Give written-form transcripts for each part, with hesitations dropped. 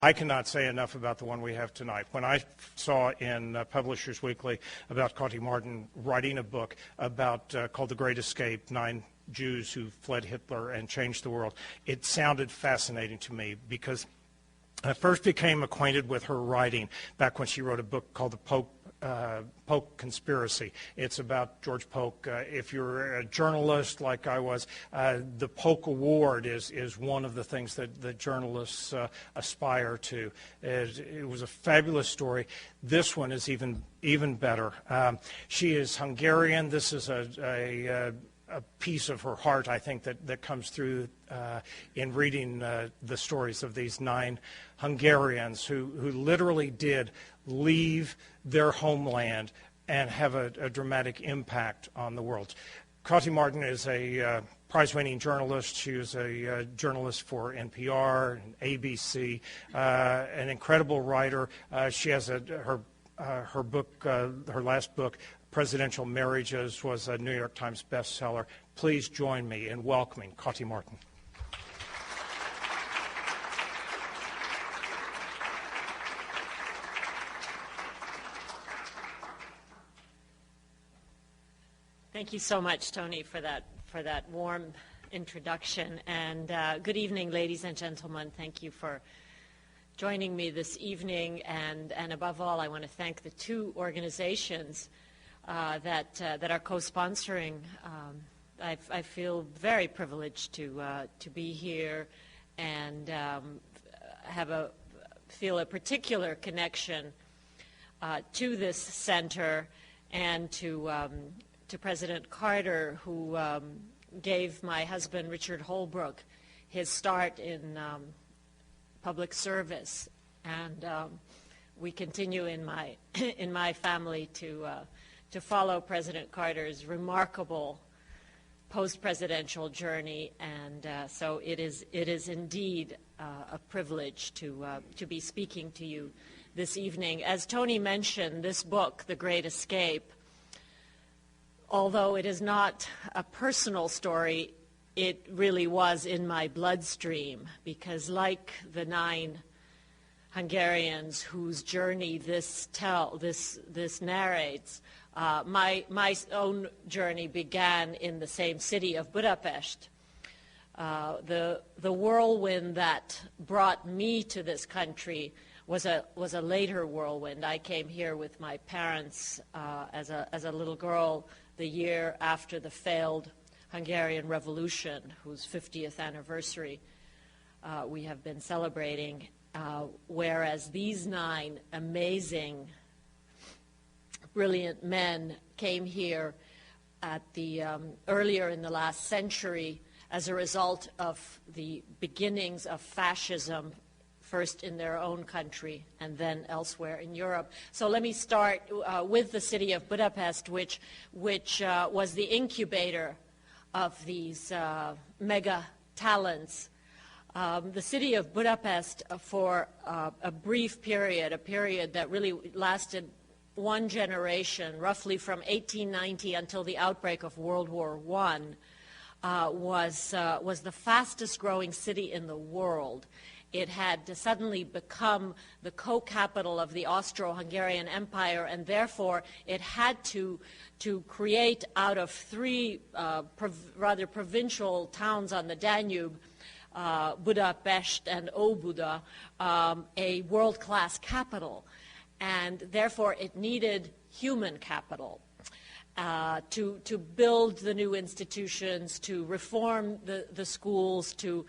I cannot say enough about the one we have tonight. When I saw in Publishers Weekly about Marton writing a book about called The Great Escape, 9 Jews who fled Hitler and changed the world, it sounded fascinating to me because I first became acquainted with her writing back when she wrote a book called The Polk Conspiracy. It's about George Polk. If you're a journalist like I was, the Polk Award is one of the things that journalists aspire to. It was a fabulous story. This one is even better. She is Hungarian. This is a piece of her heart, I think, that comes through in reading the stories of these 9 Hungarians who literally did leave their homeland and have a dramatic impact on the world. Marton is a prize-winning journalist. She was a journalist for NPR and ABC, an incredible writer. She has her book, her last book, Presidential Marriages, was a New York Times bestseller. Please join me in welcoming Marton. Thank you so much, Tony, for that warm introduction. And good evening, ladies and gentlemen. Thank you for joining me this evening. And above all, I want to thank the 2 organizations that are co-sponsoring. I feel very privileged to be here and feel a particular connection to this center and to President Carter, who gave my husband Richard Holbrooke his start in public service, and we continue in my family to follow President Carter's remarkable post-presidential journey, and so it is indeed a privilege to be speaking to you this evening. As Tony mentioned, this book, The Great Escape, although it is not a personal story, it really was in my bloodstream, because like the 9 Hungarians whose journey this narrates, my own journey began in the same city of Budapest. The whirlwind that brought me to this country was a later whirlwind. I came here with my parents as a little girl the year after the failed Hungarian Revolution, whose 50th anniversary we have been celebrating, whereas these 9 amazing, brilliant men came here at the earlier in the last century as a result of the beginnings of fascism, first in their own country and then elsewhere in Europe. So let me start with the city of Budapest, which was the incubator of these mega talents. The city of Budapest, for a brief period, a period that really lasted one generation, roughly from 1890 until the outbreak of World War I, was the fastest growing city in the world. It had suddenly become the co-capital of the Austro-Hungarian Empire, and therefore it had to create out of 3 rather provincial towns on the Danube, Budapest and Óbuda, a world-class capital. And therefore it needed human capital to build the new institutions, to reform the schools, to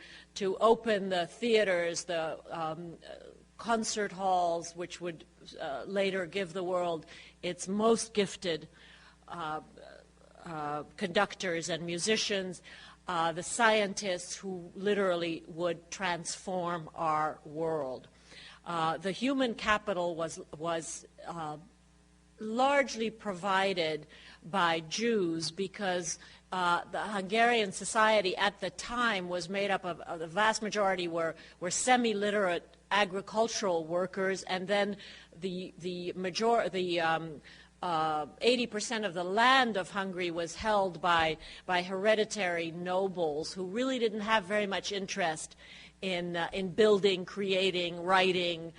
open the theaters, the concert halls, which would later give the world its most gifted conductors and musicians, the scientists who literally would transform our world. The human capital was largely provided by Jews because the Hungarian society at the time was made up of the vast majority were semi-literate agricultural workers, and then the 80% of the land of Hungary was held by hereditary nobles who really didn't have very much interest in building, creating, writing.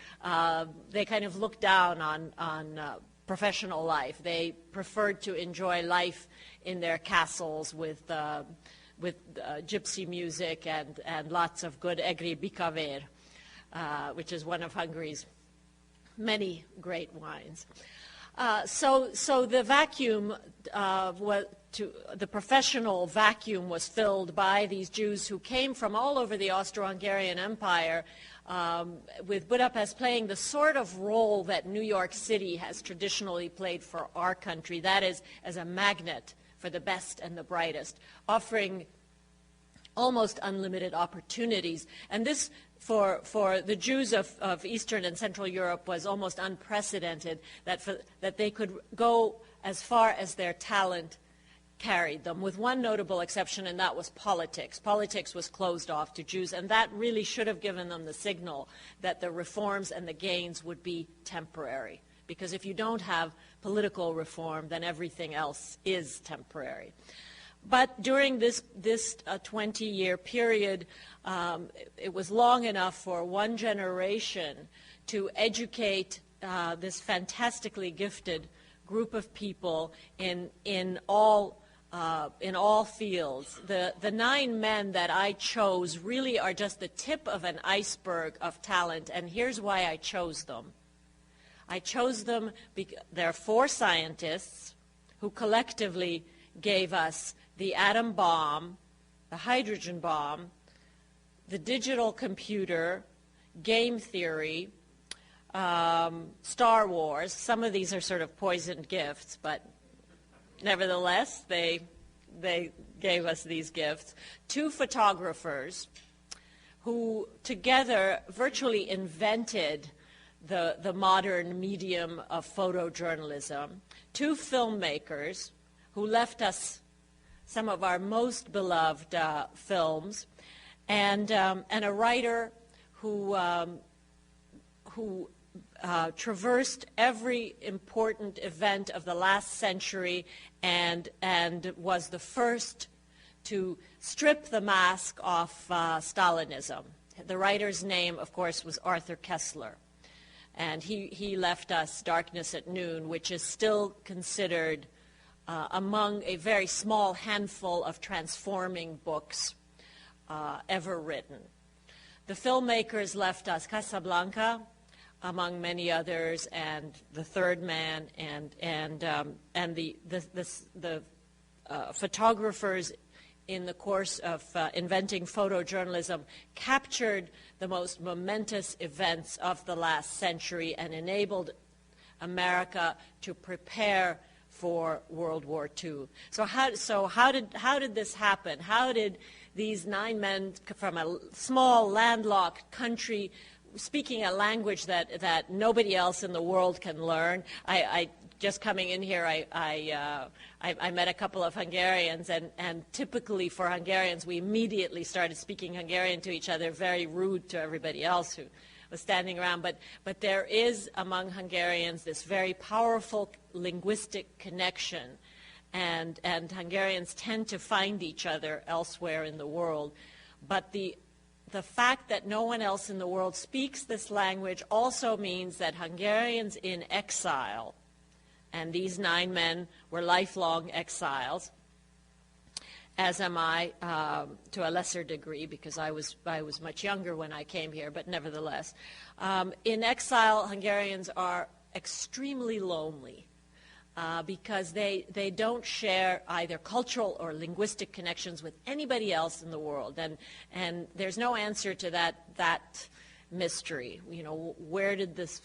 They kind of looked down on professional life. They preferred to enjoy life in their castles with gypsy music and lots of good egri bikavér, which is one of Hungary's many great wines. So the vacuum, the professional vacuum was filled by these Jews who came from all over the Austro-Hungarian Empire, with Budapest playing the sort of role that New York City has traditionally played for our country, that is, as a magnet for the best and the brightest, offering almost unlimited opportunities. And this, for the Jews of Eastern and Central Europe, was almost unprecedented, that they could go as far as their talent carried them, with one notable exception, and that was politics. Politics was closed off to Jews, and that really should have given them the signal that the reforms and the gains would be temporary. Because if you don't have political reform, then everything else is temporary. But during this 20-year period, it was long enough for one generation to educate this fantastically gifted group of people in all fields. The 9 men that I chose really are just the tip of an iceberg of talent, and here's why I chose them. I chose them because they're 4 scientists who collectively gave us the atom bomb, the hydrogen bomb, the digital computer, game theory, Star Wars. Some of these are sort of poisoned gifts, but nevertheless, they gave us these gifts. 2 photographers who together virtually invented the modern medium of photojournalism. 2 filmmakers who left us some of our most beloved films, and a writer who traversed every important event of the last century and was the first to strip the mask off Stalinism. The writer's name, of course, was Arthur Koestler. And he left us Darkness at Noon, which is still considered among a very small handful of transforming books ever written. The filmmakers left us Casablanca, among many others, and The Third Man, and the photographers in the course of inventing photojournalism captured the most momentous events of the last century and enabled America to prepare for World War II. So how did this happen? How did these 9 men from a small landlocked country, speaking a language that nobody else in the world can learn? I just coming in here, I met a couple of Hungarians, and typically for Hungarians, we immediately started speaking Hungarian to each other, very rude to everybody else who was standing around. But there is among Hungarians this very powerful linguistic connection, and Hungarians tend to find each other elsewhere in the world. But the fact that no one else in the world speaks this language also means that Hungarians in exile, and these 9 men were lifelong exiles, as am I to a lesser degree, because I was much younger when I came here, but nevertheless. In exile, Hungarians are extremely lonely because they don't share either cultural or linguistic connections with anybody else in the world. And there's no answer to that mystery. You know, where did this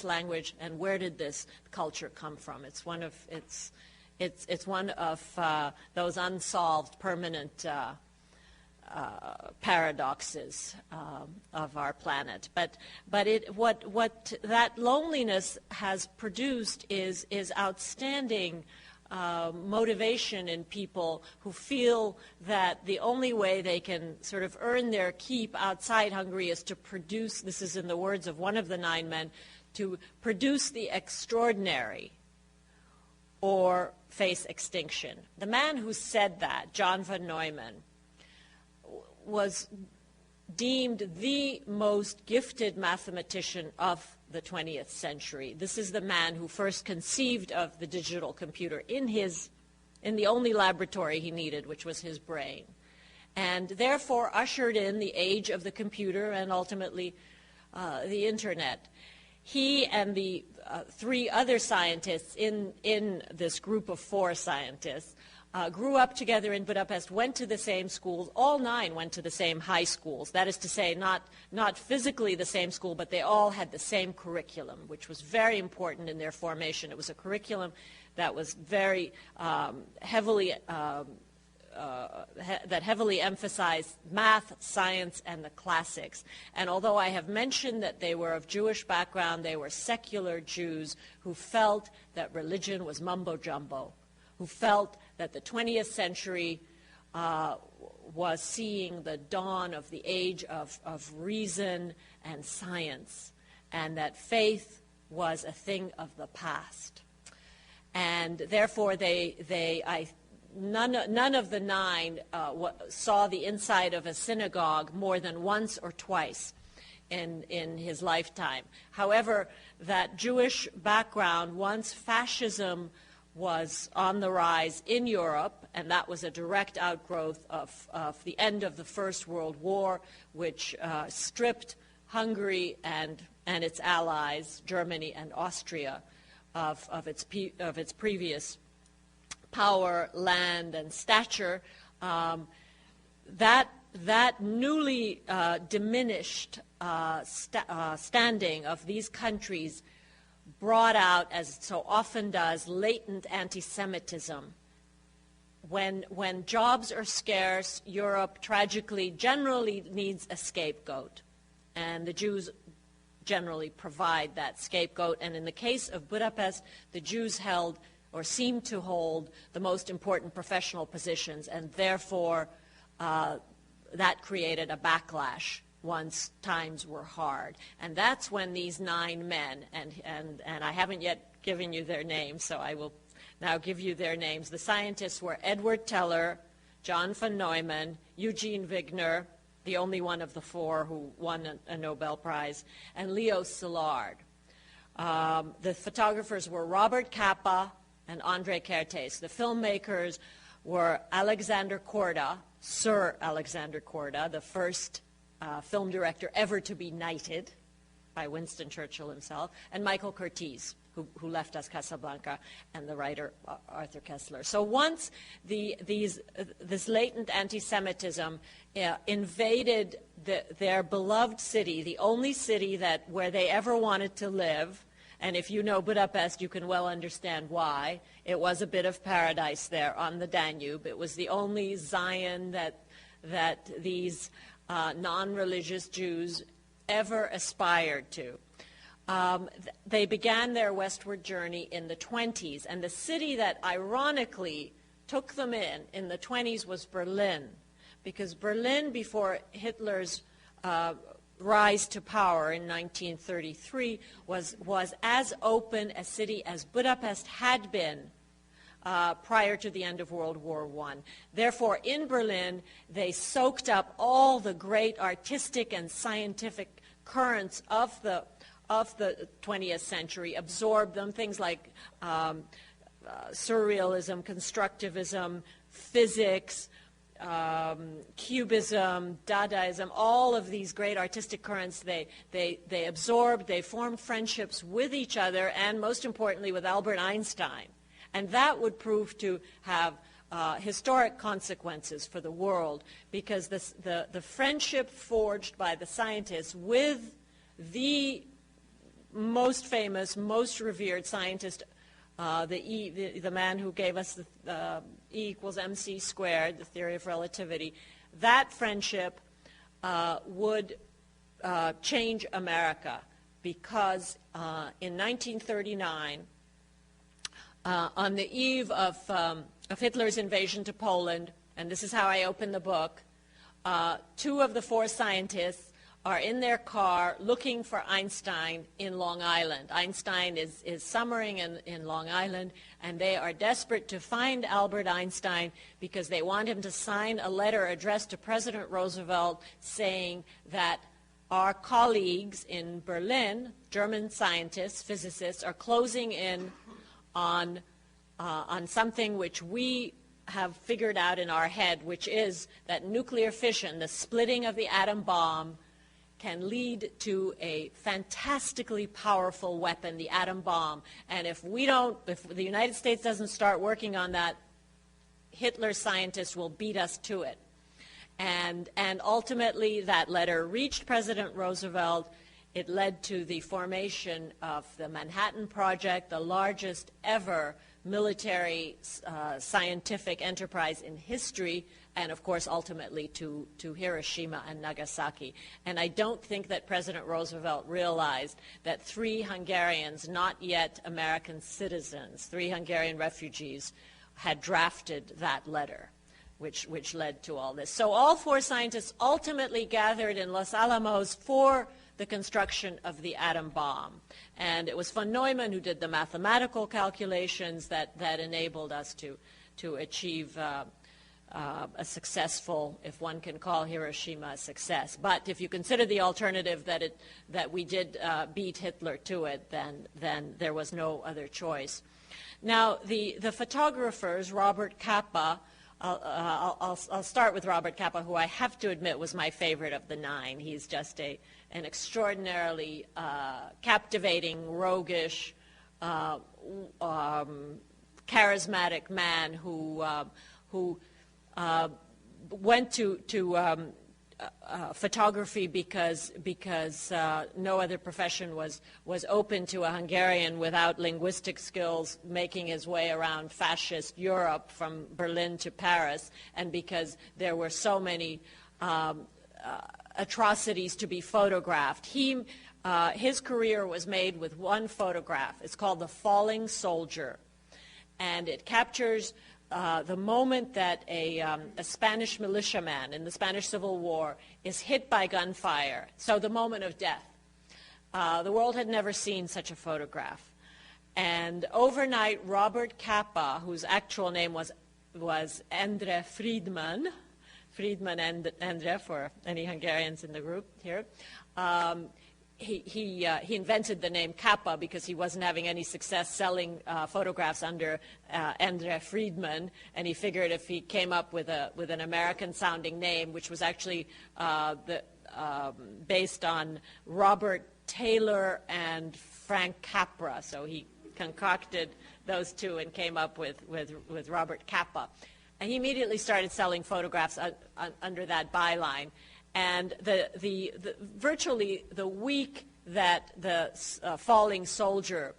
language and where did this culture come from? It's one of those unsolved permanent paradoxes of our planet. But what that loneliness has produced is outstanding motivation in people who feel that the only way they can sort of earn their keep outside Hungary is to produce, this is in the words of one of the 9 men, to produce the extraordinary or face extinction. The man who said that, John von Neuman, was deemed the most gifted mathematician of the 20th century. This is the man who first conceived of the digital computer in the only laboratory he needed, which was his brain, and therefore ushered in the age of the computer and ultimately the internet. He and the three other scientists in this group of four scientists grew up together in Budapest, went to the same schools. All nine went to the same high schools. That is to say, not physically the same school, but they all had the same curriculum, which was very important in their formation. It was a curriculum that was very heavily emphasized math, science, and the classics. And although I have mentioned that they were of Jewish background, they were secular Jews who felt that religion was mumbo-jumbo, who felt that the 20th century was seeing the dawn of the age of reason and science, and that faith was a thing of the past. And therefore, none of the nine saw the inside of a synagogue more than once or twice in his lifetime. However, that Jewish background, once fascism was on the rise in Europe, and that was a direct outgrowth of the end of the First World War, which stripped Hungary and its allies, Germany and Austria, of its previous power, land, and stature. That newly diminished standing of these countries brought out, as it so often does, latent anti-Semitism. When jobs are scarce, Europe tragically generally needs a scapegoat, and the Jews generally provide that scapegoat. And in the case of Budapest, the Jews held or seemed to hold the most important professional positions, and therefore that created a backlash once times were hard. And that's when these nine men, and I haven't yet given you their names, so I will now give you their names. The scientists were Edward Teller, John von Neumann, Eugene Wigner, the only one of the four who won a Nobel Prize, and Leo Szilard. The photographers were Robert Capa and André Kertesz. The filmmakers were Alexander Korda, Sir Alexander Korda, the first film director ever to be knighted by Winston Churchill himself, and Michael Kurtiz, who left us Casablanca, and the writer Arthur Koestler. So once this latent anti-Semitism invaded their beloved city, the only city where they ever wanted to live, and if you know Budapest, you can well understand why. It was a bit of paradise there on the Danube. It was the only Zion that these non-religious Jews ever aspired to. They began their westward journey in the 20s, and the city that ironically took them in the 20s was Berlin, because Berlin, before Hitler's rise to power in 1933, was as open a city as Budapest had been prior to the end of World War I. Therefore, in Berlin, they soaked up all the great artistic and scientific currents of the 20th century, absorbed them, things like surrealism, constructivism, physics, Cubism, Dadaism, all of these great artistic currents they absorbed. They formed friendships with each other, and most importantly with Albert Einstein. And that would prove to have historic consequences for the world, because the friendship forged by the scientists with the most famous, most revered scientist, the man who gave us the E equals mc squared, the theory of relativity, that friendship would change America, because in 1939, on the eve of Hitler's invasion to Poland, and this is how I open the book, two of the four scientists are in their car looking for Einstein in Long Island. Einstein is summering in Long Island, and they are desperate to find Albert Einstein because they want him to sign a letter addressed to President Roosevelt saying that our colleagues in Berlin, German scientists, physicists, are closing in on something which we have figured out in our head, which is that nuclear fission, the splitting of the atom bomb, can lead to a fantastically powerful weapon, the atom bomb. And if the United States doesn't start working on that, Hitler's scientists will beat us to it. And ultimately, that letter reached President Roosevelt. It led to the formation of the Manhattan Project, the largest ever military scientific enterprise in history, and of course ultimately to Hiroshima and Nagasaki. And I don't think that President Roosevelt realized that 3 Hungarians, not yet American citizens, 3 Hungarian refugees, had drafted that letter, which led to all this. So all 4 scientists ultimately gathered in Los Alamos for the construction of the atom bomb. And it was von Neumann who did the mathematical calculations that enabled us to achieve a successful, if one can call Hiroshima a success. But if you consider the alternative that we did beat Hitler to it, then there was no other choice. Now, the photographers, Robert Capa, I'll start with Robert Capa, who I have to admit was my favorite of the 9. He's just an extraordinarily captivating, roguish, charismatic man who went to photography because no other profession was open to a Hungarian without linguistic skills making his way around fascist Europe from Berlin to Paris, and because there were so many atrocities to be photographed. His career was made with one photograph. It's called The Falling Soldier, and it captures the moment that a Spanish militiaman in the Spanish Civil War is hit by gunfire, so the moment of death. The world had never seen such a photograph. And overnight, Robert Capa, whose actual name was Endre Friedman Endre for any Hungarians in the group here, he invented the name Capa because he wasn't having any success selling photographs under Endre Friedman, and he figured if he came up with an American-sounding name, which was actually based on Robert Taylor and Frank Capra, so he concocted those two and came up with Robert Capa. And he immediately started selling photographs under that byline. And virtually the week that the Falling Soldier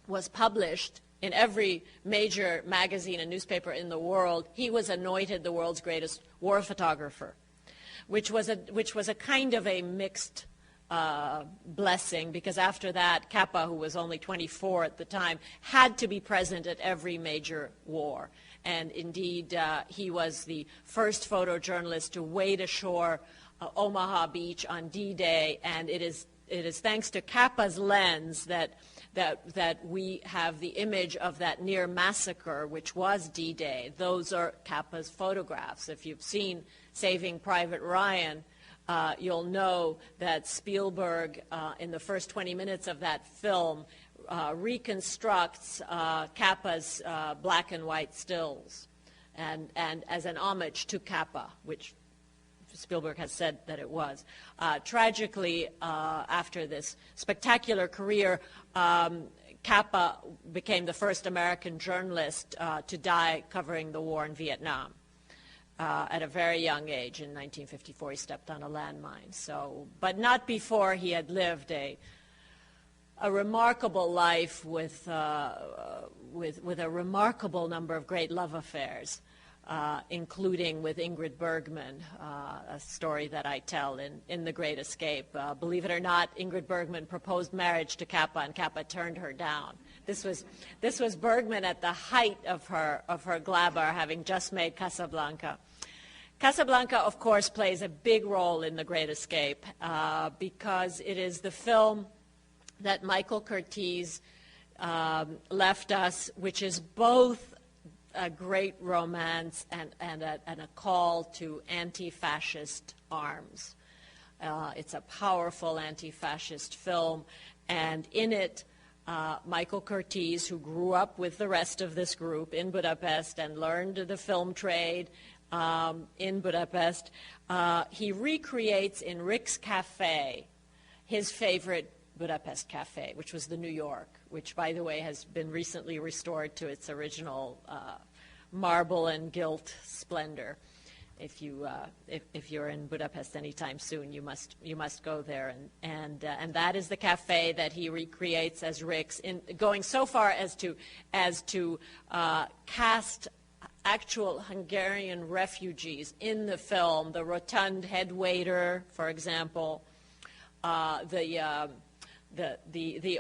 was published in every major magazine and newspaper in the world, he was anointed the world's greatest war photographer, which was a kind of a mixed blessing, because after that, Capa, who was only 24 at the time, had to be present at every major war. And indeed, he was the first photojournalist to wade ashore Omaha Beach on D-Day, and it is thanks to Capa's lens that we have the image of that near massacre, which was D-Day. Those are Capa's photographs. If you've seen Saving Private Ryan, you'll know that Spielberg, in the first 20 minutes of that film, reconstructs Capa's black and white stills, and as an homage to Capa, which Spielberg has said that it was. Tragically, after this spectacular career, Capa became the first American journalist to die covering the war in Vietnam. At a very young age, in 1954, he stepped on a landmine. So, but not before he had lived a remarkable life with a remarkable number of great love affairs, including with Ingrid Bergman, a story that I tell in The Great Escape. Believe it or not, Ingrid Bergman proposed marriage to Capa, and Capa turned her down. This was Bergman at the height of her glamour, having just made Casablanca. Casablanca, of course, plays a big role in The Great Escape because it is the film that Michael Kurtiz left us, which is both a great romance and a call to anti-fascist arms. It's a powerful anti-fascist film, and in it, Michael Kurtiz, who grew up with the rest of this group in Budapest and learned the film trade in Budapest, he recreates in Rick's Cafe his favorite Budapest cafe, which was the New York, which, by the way, has been recently restored to its original marble and gilt splendor. If you're in Budapest anytime soon, you must go there, and that is the cafe that he recreates as Rick's, going so far as to cast actual Hungarian refugees in the film. The rotund head waiter, for example, the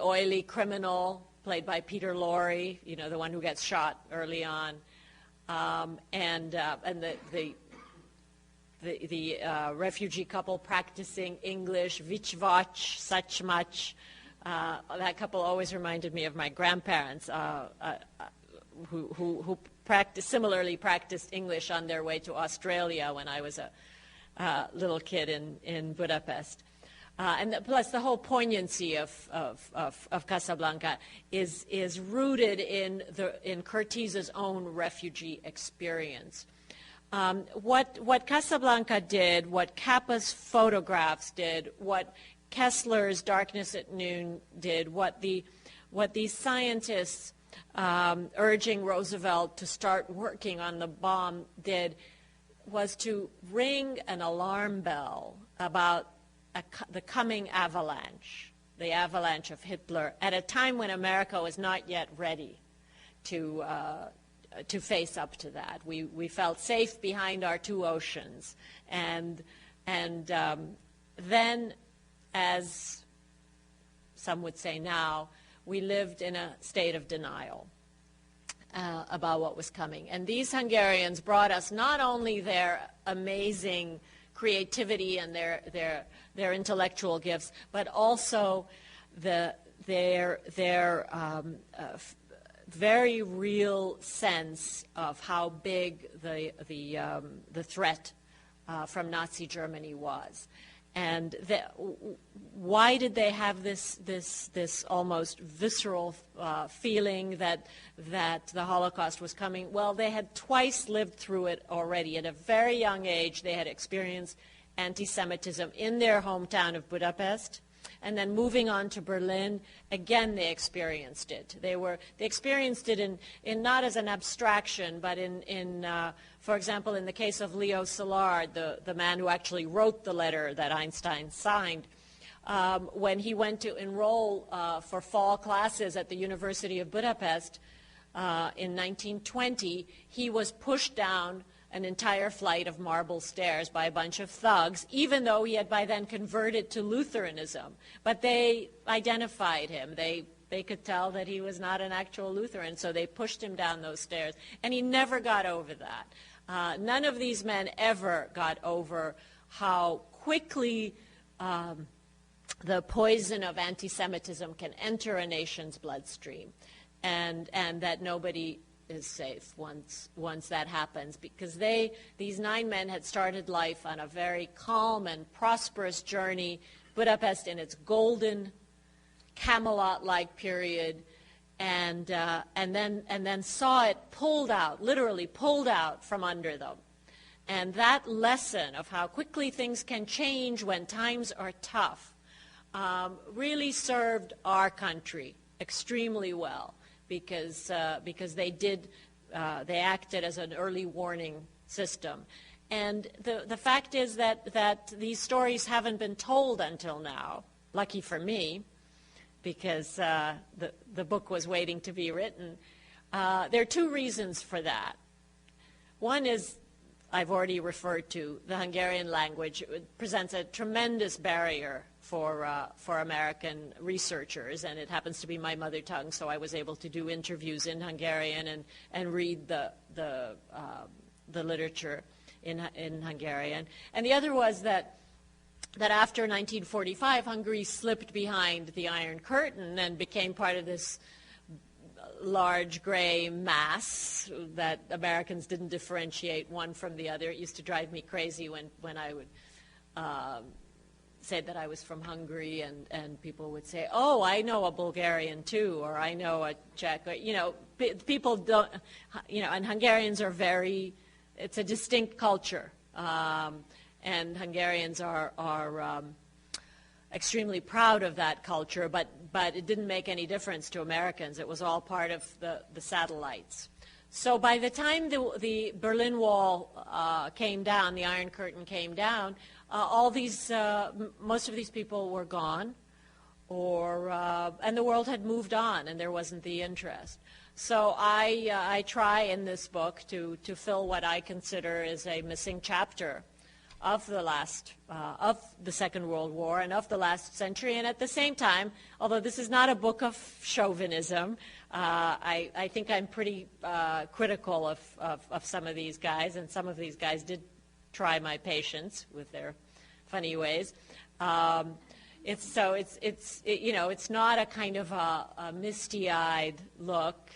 oily criminal played by Peter Lorre, the one who gets shot early on, and the refugee couple practicing English, Vichvach, such much. That couple always reminded me of my grandparents, who similarly practiced English on their way to Australia when I was a little kid in Budapest. And plus, the whole poignancy of Casablanca is rooted in Kurtiz's own refugee experience. What Casablanca did, what Capa's photographs did, what Koestler's Darkness at Noon did, what these scientists urging Roosevelt to start working on the bomb did, was to ring an alarm bell about the coming avalanche, the avalanche of Hitler, at a time when America was not yet ready to face up to that. We felt safe behind our two oceans, and then, as some would say now, we lived in a state of denial about what was coming. And these Hungarians brought us not only their amazing creativity and their intellectual gifts, but also their very real sense of how big the threat from Nazi Germany was. And why did they have this almost visceral feeling that the Holocaust was coming? Well, they had twice lived through it already. At a very young age, they had experienced anti-Semitism in their hometown of Budapest. And then moving on to Berlin, again they experienced it. They experienced it in not as an abstraction, but for example, in the case of Leo Szilard, the man who actually wrote the letter that Einstein signed, when he went to enroll for fall classes at the University of Budapest in 1920, he was pushed down an entire flight of marble stairs by a bunch of thugs, even though he had by then converted to Lutheranism. But they identified him. They could tell that he was not an actual Lutheran, so they pushed him down those stairs. And he never got over that. None of these men ever got over how quickly the poison of anti-Semitism can enter a nation's bloodstream, and that nobody is safe once that happens, because these 9 men had started life on a very calm and prosperous journey, Budapest in its golden Camelot-like period, and then saw it literally pulled out from under them. And that lesson of how quickly things can change when times are tough really served our country extremely well. Because they acted as an early warning system. And the fact is that these stories haven't been told until now, lucky for me, because the book was waiting to be written. There are 2 reasons for that. One is, I've already referred to, the Hungarian language. It presents a tremendous barrier for American researchers, and it happens to be my mother tongue, so I was able to do interviews in Hungarian and read the literature in Hungarian. And the other was that after 1945, Hungary slipped behind the Iron Curtain and became part of this large gray mass that Americans didn't differentiate one from the other. It used to drive me crazy when I would say that I was from Hungary, and people would say, "Oh, I know a Bulgarian too," or "I know a Czech." Or, people don't, and Hungarians are it's a distinct culture, and Hungarians are extremely proud of that culture, but it didn't make any difference to Americans. It was all part of the satellites. So by the time the Berlin Wall came down, the Iron Curtain came down, most of these people were gone, and the world had moved on, and there wasn't the interest. So I try in this book to fill what I consider is a missing chapter of the Second World War and of the last century. And at the same time, although this is not a book of chauvinism, I think I'm pretty critical of some of these guys, and some of these guys did try my patience with their funny ways. It's not a kind of a misty-eyed look.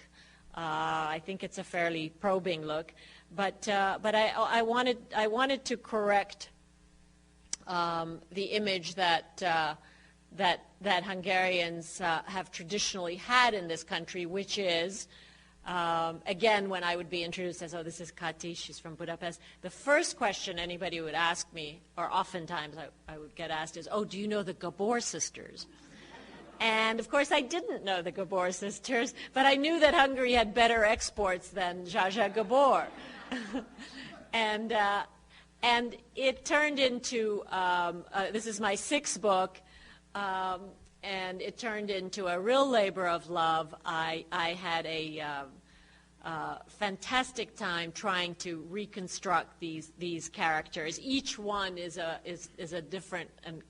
I think it's a fairly probing look. But I wanted to correct the image that Hungarians have traditionally had in this country, which is, again, when I would be introduced as, "Oh, this is Kertesz, she's from Budapest," the first question anybody would ask me, or oftentimes I would get asked, is, "Oh, do you know the Gabor sisters?" And, of course, I didn't know the Gabor sisters, but I knew that Hungary had better exports than Zsa Gabor. And it turned into, this is my sixth book, and it turned into a real labor of love. I had a fantastic time trying to reconstruct these characters. Each one is a different and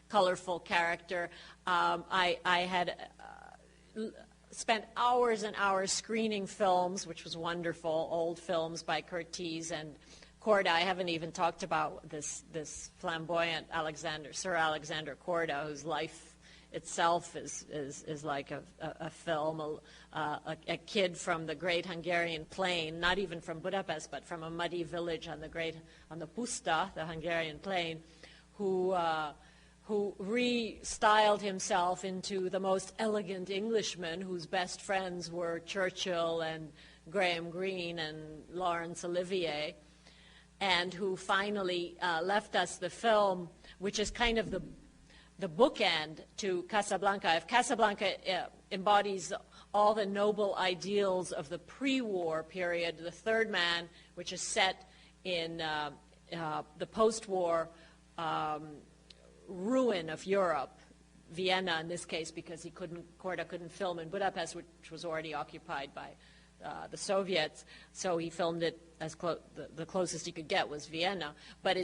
colorful character. I had spent hours and hours screening films, which was wonderful, old films by Kurtiz and Korda. I haven't even talked about this flamboyant Sir Alexander Korda, whose life itself is like a film, a kid from the great Hungarian plain, not even from Budapest, but from a muddy village on the Puszta, the Hungarian plain, who restyled himself into the most elegant Englishman, whose best friends were Churchill and Graham Greene and Laurence Olivier, and who finally left us the film, which is kind of the bookend to Casablanca. If Casablanca embodies all the noble ideals of the pre-war period, The Third Man, which is set in the post-war ruin of Europe, Vienna in this case, because Korda couldn't film in Budapest, which was already occupied by the Soviets, so he filmed it the closest he could get was Vienna. But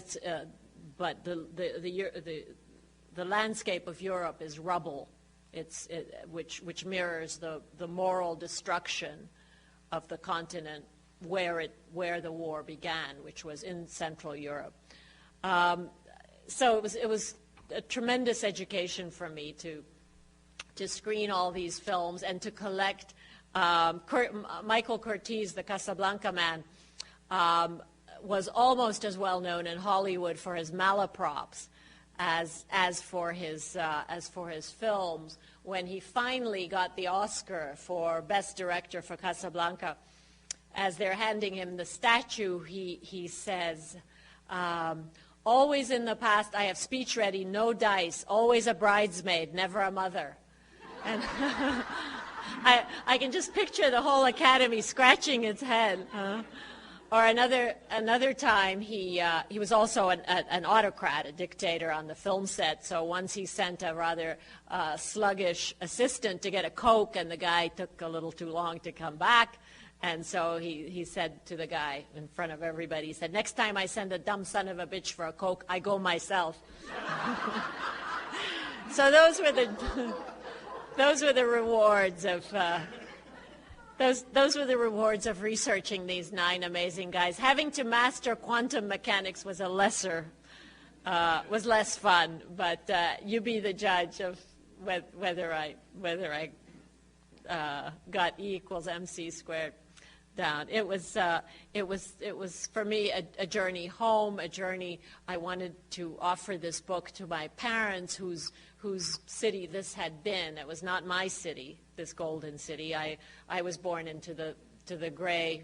the landscape of Europe is rubble, which mirrors the moral destruction of the continent where the war began, which was in Central Europe. So it was a tremendous education for me to screen all these films and to collect. Michael Kurtiz, the Casablanca man, was almost as well known in Hollywood for his malaprops as for his films. When he finally got the Oscar for Best Director for Casablanca, as they're handing him the statue, he says, "Always in the past, I have speech ready, no dice, always a bridesmaid, never a mother." And I can just picture the whole Academy scratching its head. Or another time, he was also an autocrat, a dictator on the film set. So once he sent a rather sluggish assistant to get a Coke, and the guy took a little too long to come back. And so he said to the guy in front of everybody, he said, "Next time I send a dumb son of a bitch for a Coke, I go myself." So those were the rewards of Those were the rewards of researching these 9 amazing guys. Having to master quantum mechanics was less fun, but you be the judge of whether I got E equals MC squared down. It was for me a journey home, a journey. I wanted to offer this book to my parents, whose city this had been. It was not my city, this golden city. I was born into the gray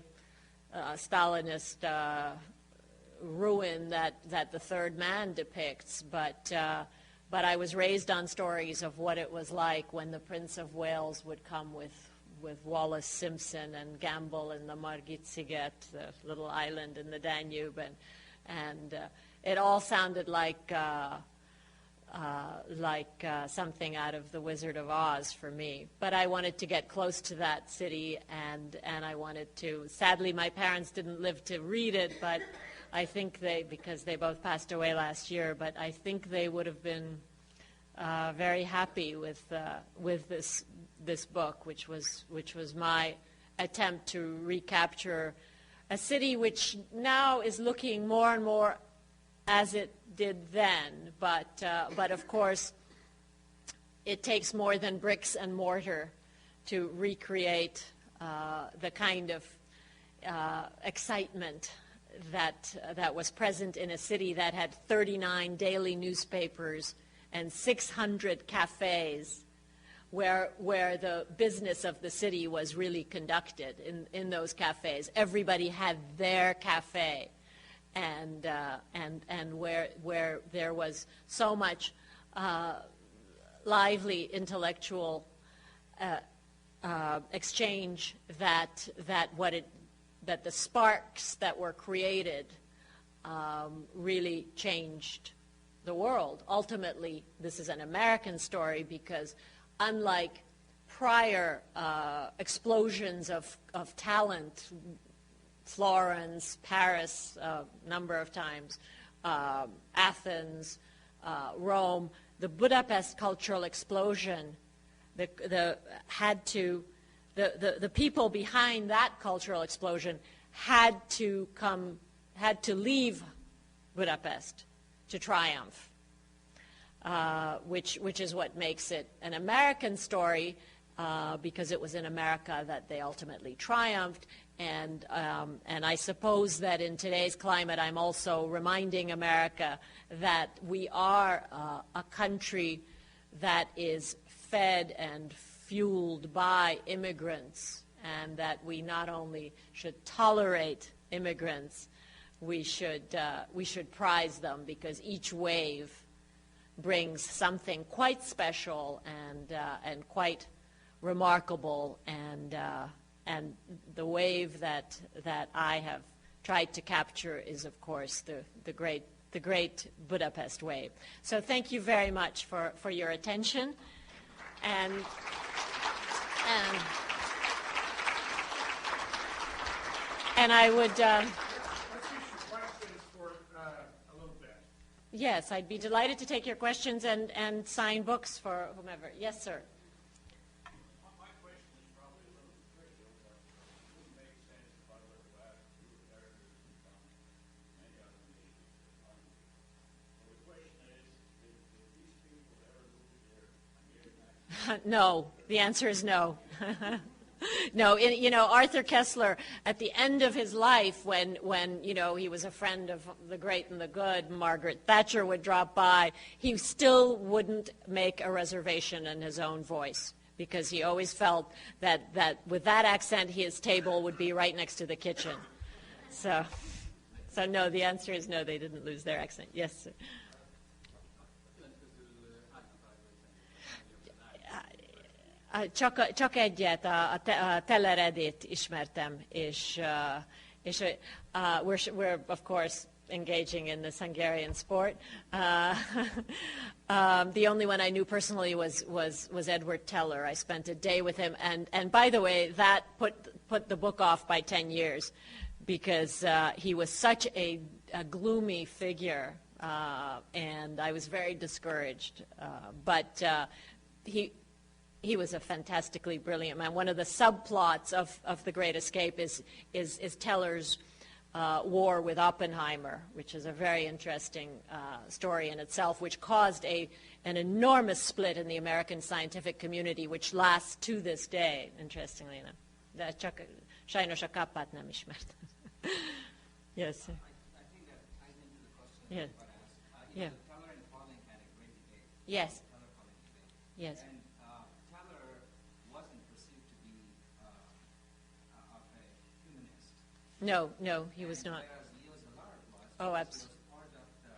Stalinist ruin that the third man depicts, but I was raised on stories of what it was like when the Prince of Wales would come with Wallace Simpson and gamble in the Margit-sziget, the little island in the Danube, and it all sounded like something out of The Wizard of Oz for me. But I wanted to get close to that city, and I wanted to. Sadly, my parents didn't live to read it, but I think because they both passed away last year, but I think they would have been very happy with this book, which was my attempt to recapture a city which now is looking more and more as it did then, but of course it takes more than bricks and mortar to recreate the kind of excitement that was present in a city that had 39 daily newspapers and 600 cafes where the business of the city was really conducted in those cafes. Everybody had their cafe, and where there was so much lively intellectual exchange that the sparks that were created really changed the world. Ultimately, this is an American story because unlike prior explosions of talent, Florence, Paris, a number of times, Athens, Rome, the Budapest cultural explosion, the people behind that cultural explosion had to leave Budapest to triumph, which is what makes it an American story, because it was in America that they ultimately triumphed. And I suppose that in today's climate, I'm also reminding America that we are a country that is fed and fueled by immigrants, and that we not only should tolerate immigrants, we should prize them, because each wave brings something quite special and quite remarkable, and the wave that I have tried to capture is, of course, the great Budapest wave. So thank you very much for your attention, and I would. Yes, I'd be delighted to take your questions and sign books for whomever. Yes, sir. My question is probably a little trivial, but it wouldn't make sense if I were to ask you characters from many other nations. So the question is, did these people ever lose their Hungarian accent? No. The answer is no. No, Arthur Koestler, at the end of his life, when he was a friend of the great and the good, Margaret Thatcher would drop by, he still wouldn't make a reservation in his own voice, because he always felt that with that accent, his table would be right next to the kitchen. So no, the answer is no, they didn't lose their accent. Yes, sir. Csak egyet, a Teleredét ismertem, és we're of course engaging in this Hungarian sport. The only one I knew personally was Edward Teller. I spent a day with him, and by the way, that put the book off by 10 years, because he was such a gloomy figure, and I was very discouraged. But He was a fantastically brilliant man. One of the subplots of The Great Escape is Teller's war with Oppenheimer, which is a very interesting story in itself, which caused an enormous split in the American scientific community, which lasts to this day, interestingly enough. Sajnos a Capát nem ismert. Yes. I think that ties into the question Yeah. that I asked. Yeah. Teller and Pauling had a great debate. Yes. Teller-Pauling debate. Yes. And Teller wasn't perceived to be of a humanist. No, he was not. Whereas Leo Szilard was. Oh, He absolutely. was part of the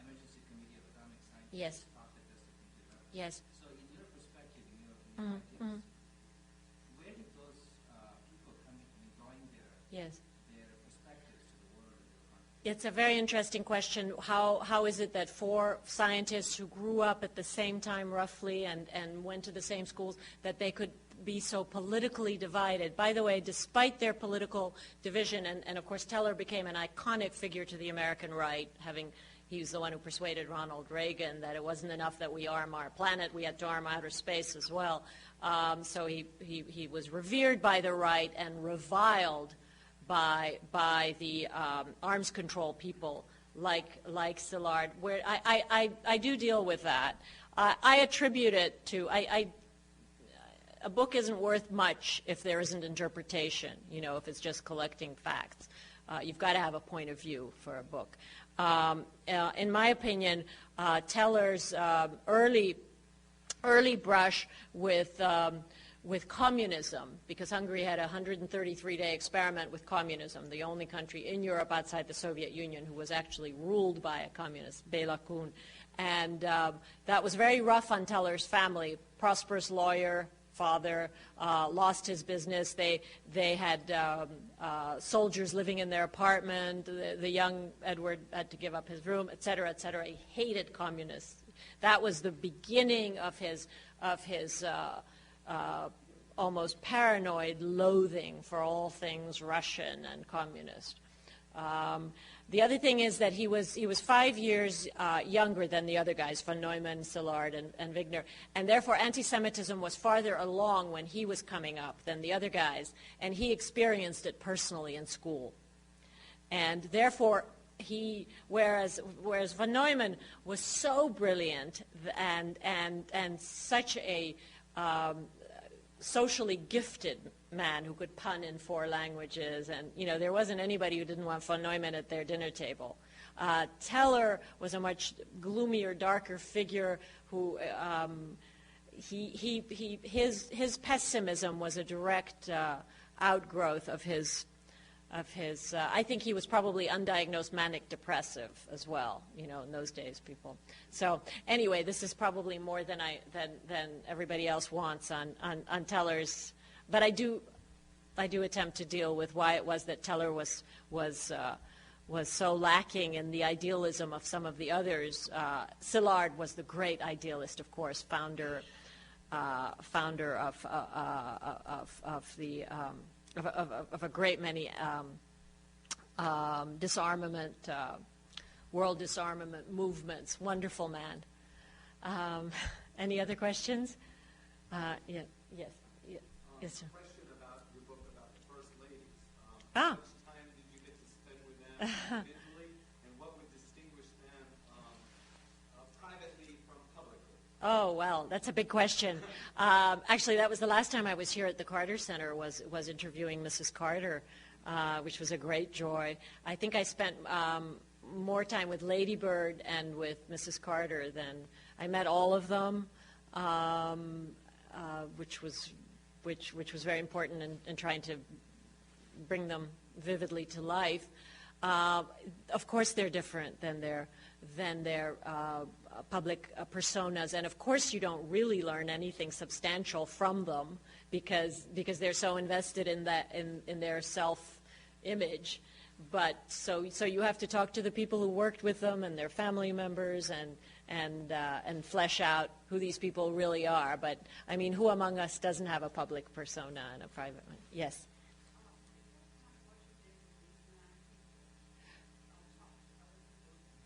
Emergency Committee of Atomic Science. Yes. Thought that this could be developed. Yes. So in your perspective, in your ideas, where did those people come in drawing Yes. their perspectives to the world and their country? It's a very interesting question. How is it that four scientists who grew up at the same time roughly and went to the same schools, that they could be so politically divided? By the way, despite their political division, and of course Teller became an iconic figure to the American right, he was the one who persuaded Ronald Reagan that it wasn't enough that we arm our planet, we had to arm outer space as well. So he was revered by the right and reviled by the arms control people like Szilard, where I do deal with that. I attribute it to, a book isn't worth much if there isn't interpretation, if it's just collecting facts. You've got to have a point of view for a book. In my opinion, Teller's early brush with communism, because Hungary had a 133-day experiment with communism, the only country in Europe outside the Soviet Union who was actually ruled by a communist, Béla Kun. And that was very rough on Teller's family. Prosperous lawyer, father, lost his business. They had soldiers living in their apartment. The young Edward had to give up his room, et cetera, et cetera. He hated communists. That was the beginning of his almost paranoid loathing for all things Russian and communist. The other thing is that he was 5 years younger than the other guys, von Neumann, Szilard, and Wigner, and therefore anti-Semitism was farther along when he was coming up than the other guys, and he experienced it personally in school. And therefore, whereas von Neumann was so brilliant and such a socially gifted man who could pun in 4 languages, and there wasn't anybody who didn't want von Neumann at their dinner table. Teller was a much gloomier, darker figure who his pessimism was a direct outgrowth of his. I think he was probably undiagnosed manic depressive as well, in those days, people. So anyway, this is probably more than everybody else wants on Teller's, but I do attempt to deal with why it was that Teller was so lacking in the idealism of some of the others. Szilard was the great idealist, of course, founder of a great many disarmament, world disarmament movements. Wonderful man. Any other questions? Yes. Sir. Question about your book about the first ladies. Ah. How much time did you get to spend with them individually, and what would distinguish them privately from publicly? Oh, well, that's a big question. Actually, that was the last time I was here at the Carter Center, was interviewing Mrs. Carter, which was a great joy. I think I spent more time with Lady Bird and with Mrs. Carter than I met all of them, which was very important in trying to bring them vividly to life. Of course, they're different than their public personas, and of course, you don't really learn anything substantial from them because they're so invested in their self-image. But so you have to talk to the people who worked with them and their family members and flesh out who these people really are. But I mean, who among us doesn't have a public persona and a private one? Yes.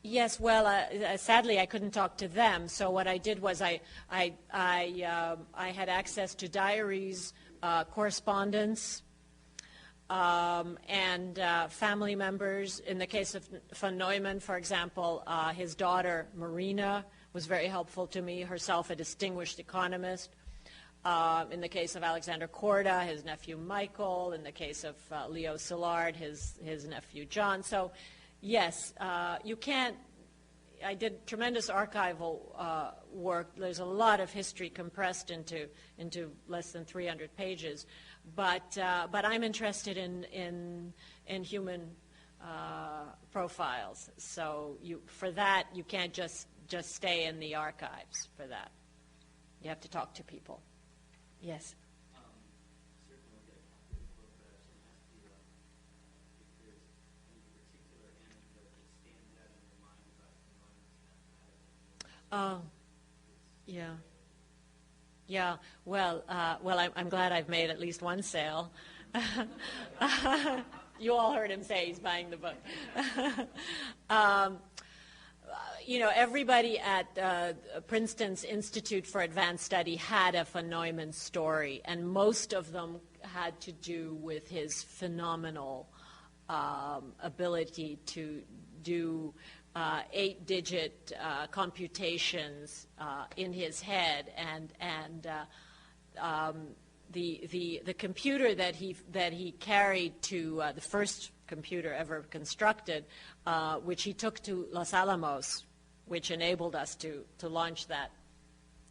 Yes, well, sadly, I couldn't talk to them. So what I did was I had access to diaries, correspondence, and family members. In the case of von Neumann, for example, his daughter Marina was very helpful to me, herself a distinguished economist. In the case of Alexander Korda, his nephew Michael. In the case of Leo Szilard, his nephew John. So, yes, you can't. I did tremendous archival work. There's a lot of history compressed into less than 300 pages. But I'm interested in human profiles. So for that, you can't just stay in the archives for that. You have to talk to people. Yes. Certainly we'll get a copy of the book, but I was going to ask you if there's any particular anecdote that stands out in your mind about the moment. Yeah. Yeah. Well, I'm glad I've made at least one sale. You all heard him say he's buying the book. Everybody at Princeton's Institute for Advanced Study had a von Neumann story, and most of them had to do with his phenomenal ability to do 8-digit computations in his head, and the computer that he carried to the first computer ever constructed, which he took to Los Alamos, which enabled us to launch that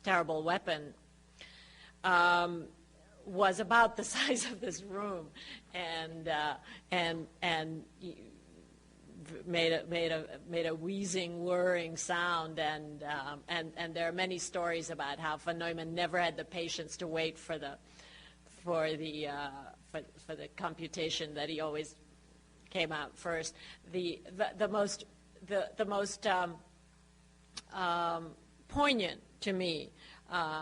terrible weapon, was about the size of this room, and made a wheezing, whirring sound, and there are many stories about how von Neumann never had the patience to wait for the computation, that he always came out first. The most poignant to me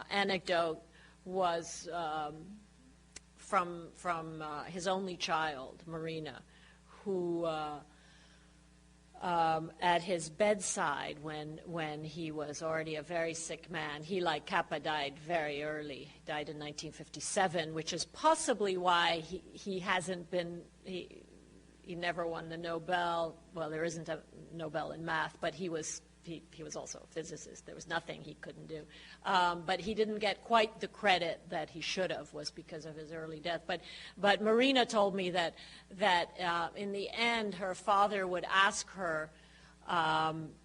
anecdote was from his only child, Marina, who at his bedside when he was already a very sick man. He, like Capa, died very early, died in 1957, which is possibly why he hasn't been, he never won the Nobel. Well, there isn't a Nobel in math, but he was also a physicist. There was nothing he couldn't do. But he didn't get quite the credit that he should have, was because of his early death. But Marina told me that in the end her father would ask her,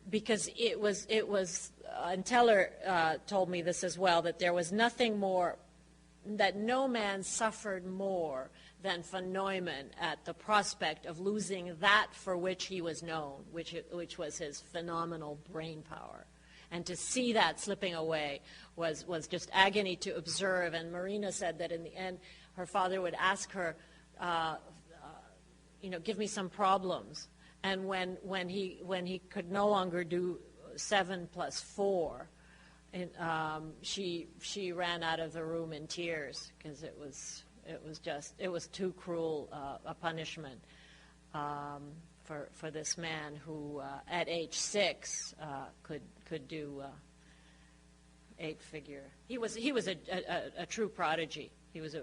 because it was and Teller told me this as well, that there was nothing more, that no man suffered more than von Neumann at the prospect of losing that for which he was known, which was his phenomenal brain power. And to see that slipping away was just agony to observe. And Marina said that in the end, her father would ask her, give me some problems. And when he could no longer do 7 + 4, she ran out of the room in tears, because it was too cruel a punishment for this man who at age 6 could do 8-figure. He was a true prodigy. He was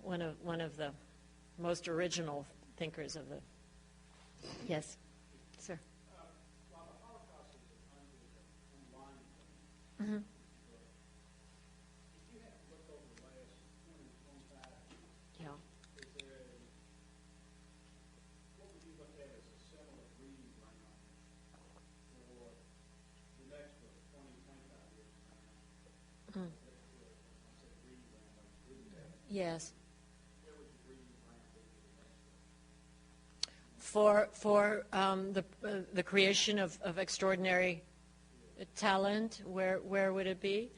one of the most original thinkers of the. Yes, sir. While the Holocaust is an unwinding thing, Mm-hmm. if you had to look over the last 20, 25 Yeah. is there what would you look at as a similar reading ground for the next 20, 25 years from now? Mm. I said reading ground, like reading that. Yes. Where would your reading ground be for the next one? For the creation of extraordinary talent, where would it be?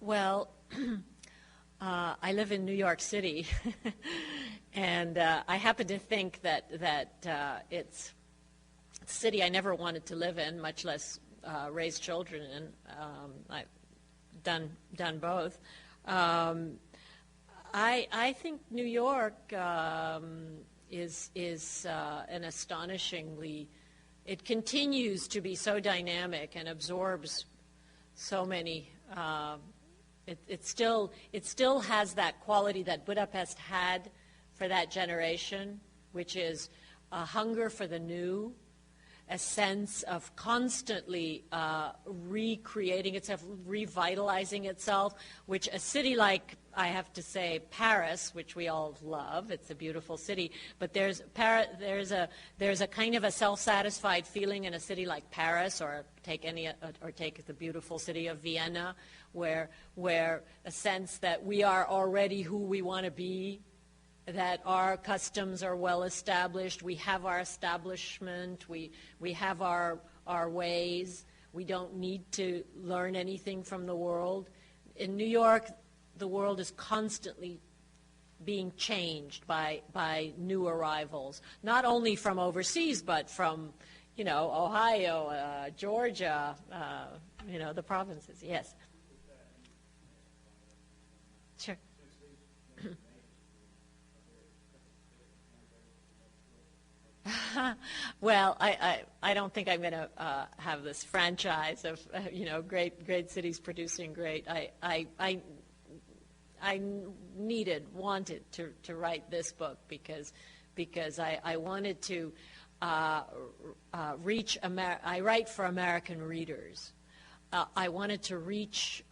Well, I live in New York City, and I happen to think that it's a city I never wanted to live in, much less raise children in. I've done both. I think New York an astonishingly, it continues to be so dynamic and absorbs so many. It still has that quality that Budapest had for that generation, which is a hunger for the new, a sense of constantly recreating itself, revitalizing itself, which a city like, I have to say, Paris, which we all love, it's a beautiful city, but there's a kind of a self-satisfied feeling in a city like Paris, or take the beautiful city of Vienna, where a sense that we are already who we want to be, that our customs are well established, we have our establishment, we have our ways, we don't need to learn anything from the world. In New York, the world is constantly being changed by new arrivals, not only from overseas, but from, Ohio, Georgia, the provinces. Yes. Sure. Well, I don't think I'm going to have this franchise of great cities producing great. I wanted to write this book because I wanted to reach I write for American readers. I wanted to reach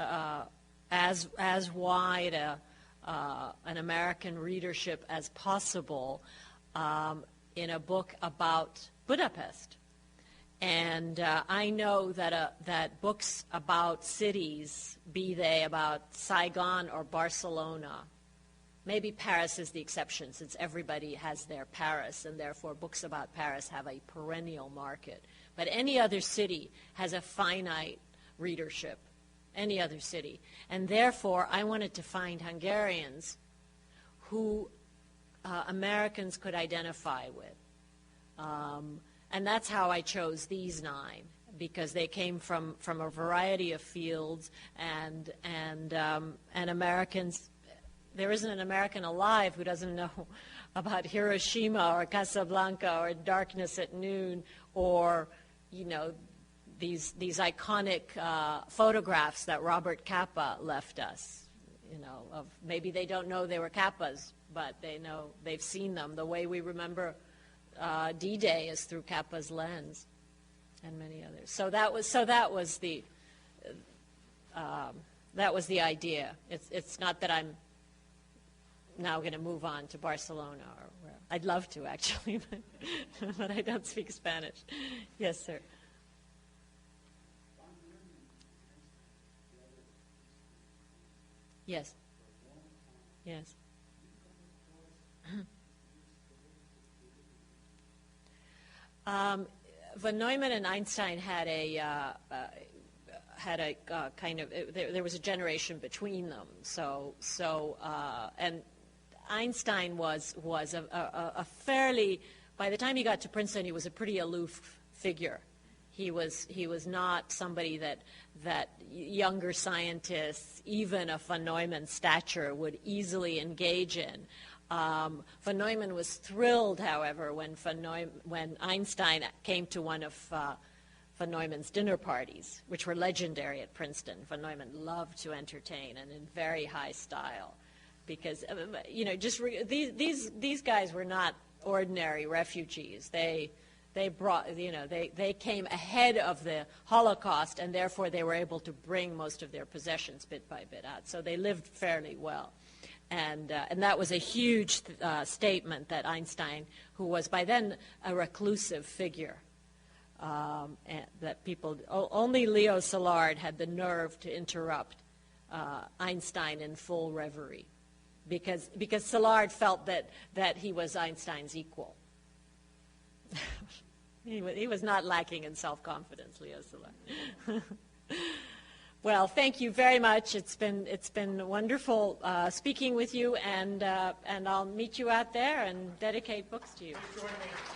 as wide an American readership as possible in a book about Budapest. And I know that books about cities, be they about Saigon or Barcelona, maybe Paris is the exception since everybody has their Paris, and therefore books about Paris have a perennial market. But any other city has a finite readership, any other city. And therefore I wanted to find Hungarians who Americans could identify with. And that's how I chose these 9, because they came from a variety of fields, and Americans. There isn't an American alive who doesn't know about Hiroshima or Casablanca or Darkness at Noon, or these iconic photographs that Robert Capa left us. Of maybe they don't know they were Capas, but they know they've seen them. The way we remember D-Day is through Capa's lens, and many others. So that was the idea. It's not that I'm now going to move on to Barcelona or where. I'd love to actually, but I don't speak Spanish. Yes, sir. Yes. Yes. Von Neumann and Einstein had a kind of there was a generation between them. And Einstein was a fairly, by the time he got to Princeton, he was a pretty aloof figure. He was not somebody that younger scientists, even of von Neumann's stature, would easily engage in. Von Neumann was thrilled, however, when Einstein came to one of von Neumann's dinner parties, which were legendary at Princeton. Von Neumann loved to entertain, and in very high style, because these guys were not ordinary refugees. They brought, they came ahead of the Holocaust, and therefore they were able to bring most of their possessions bit by bit out. So they lived fairly well. And that was a huge statement that Einstein, who was by then a reclusive figure, and that people, only Leo Szilard had the nerve to interrupt Einstein in full reverie, because Szilard felt that he was Einstein's equal. He was not lacking in self-confidence, Leo Szilard. Well, thank you very much. It's been wonderful speaking with you, and I'll meet you out there and dedicate books to you. Join me.